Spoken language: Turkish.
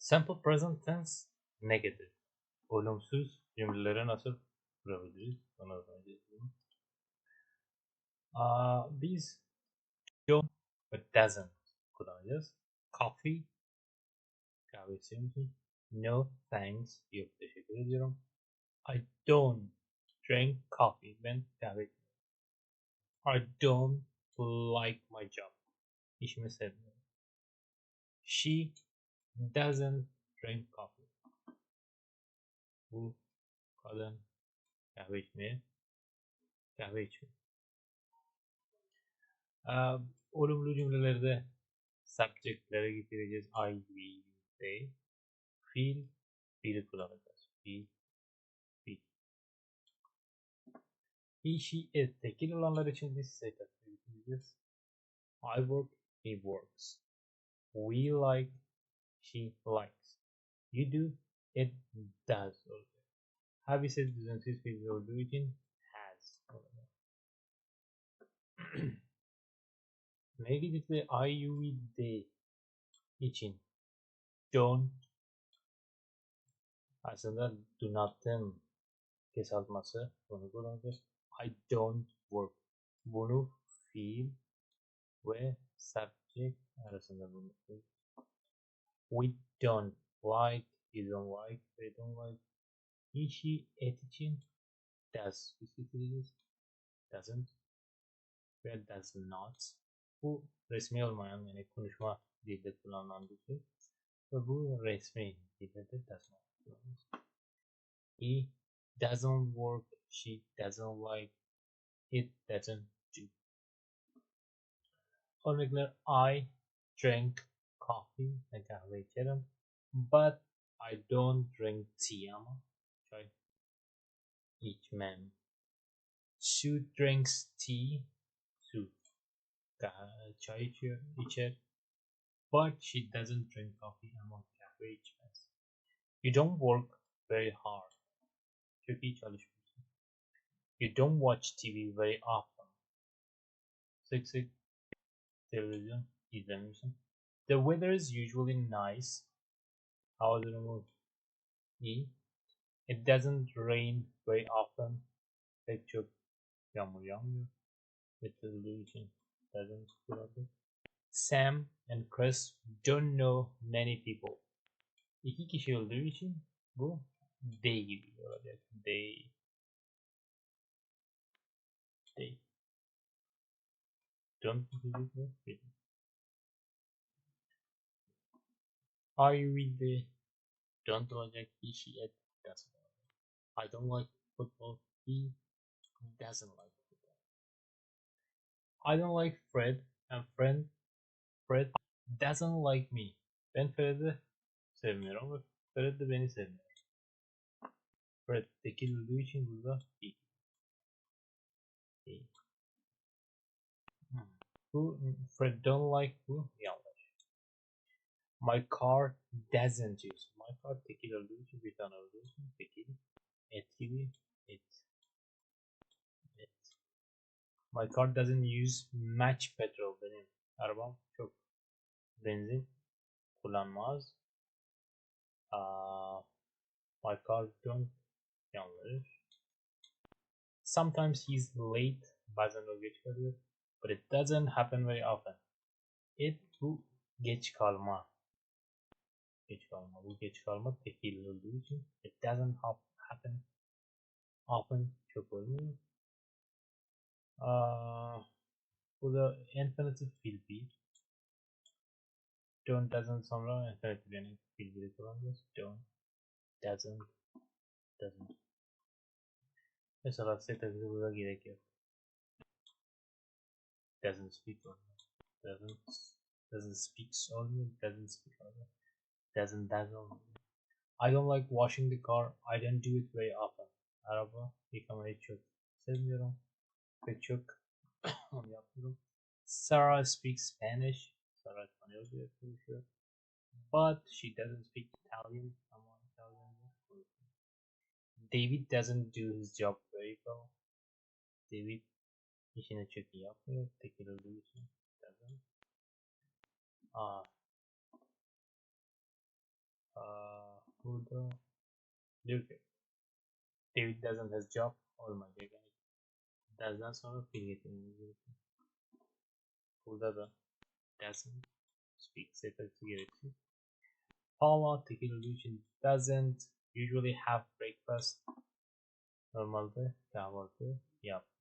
Simple present tense negative. Olumsuz cümleleri nasıl kurabiliriz? Onu öğreneceğiz. Biz don't ve doesn't kullanacağız. Coffee, kahve istiyor musun? No thanks, yok teşekkür ediyorum. I don't drink coffee, ben kahve içmiyorum. I don't like my job, işimi sevmiyorum. She doesn't drink coffee. Bu kadın kahve içmiyor. Olumlu cümlelerde subject'lere getireceğiz. I, we, they. Fiil kullanacağız. Fiil. He, she, it. Tekil olanlar için biz setup'ı getireceğiz. I work, he works. We like, she likes. You do, it does olacak. Have ise düzensiz fiil olduğu için has olacak. Negatifle I, you, we, they için don't aslında do not'ın kısaltması, bunu kullanacağız. I don't work. Bunu fiil ve subject arasında bulunur. We don't like, you don't like, they don't like. He, she, it için does. Biz getireceğiz. Doesn't ve does not. Bu resmi olmayan, yani konuşma dilde kullanılan bir şey. Ve bu resmi dilde de does not kullanılır. He doesn't work, she doesn't like, it doesn't do. Örnekler: I drink coffee, ben kahve içerim. But I don't drink tea, ama çay içmem. Sue drinks tea, Sue çay içer. But she doesn't drink coffee, ama kahve içmez. You don't work very hard, çok iyi çalışmıyorsun. You don't watch TV very often, sık sık televizyon izlemiyorsun. The weather is usually nice, hava durumu iyi. It doesn't rain very often, pek çok yağmur yağmıyor. Getirdiği için doesn't kullanılır. Sam and Chris don't know many people. İki kişi olduğu için bu they gibi olacak. They. Don't with I with the don't olacak. He, she, it doesn't olacak. I don't like football. He doesn't like football. I don't like Fred, and Fred doesn't like me. Ben Fred'i sevmiyorum ve Fred de beni sevmiyor. Fred tekil olduğu için burada he. Bu Fred don't like, bu yanlış. My car doesn't use. My car tekil olduğu için, bir tane olduğu için tekil. Et gibi. It. My car doesn't use much petrol. Benim arabam çok benzin kullanmaz. My car don't, yanlış. Sometimes he's late. Bazen o geç kalıyor. But it doesn't happen very often. Bu geç kalma. Bu geç kalma tekil olduğu için. It doesn't happen often, çok olmuyor. Bu da infinitive fiil bir. Don't, doesn't sonra infinitive, yani fiil biri kullanacağız. Don't, doesn't. Mesela setup'ı burada gerek yok. Doesn't speak olmuyor. Doesn't speak olmuyor. Doesn't speak olmuyor. Does olmuyor. I don't like washing the car. I don't do it very often. Araba yıkamayı çok sevmiyorum. Pek çok onu yapıyorum. Sarah speaks Spanish. Sarah İspanyolca konuşuyor. But she doesn't speak Italian. Ama İtalyanca konuşuyor. David doesn't do his job very well. David işini çok iyi yapmıyor. Tekil olduğu için doesn't. Burada diyor ki David doesn't has job olmayacak. Yani does'dan sonra fiil getirmemiz gerekiyor. Burada da doesn't speak setası gerekiyor. Paula tekil olduğu için doesn't usually have breakfast. Normalde kahvaltı yapmaz.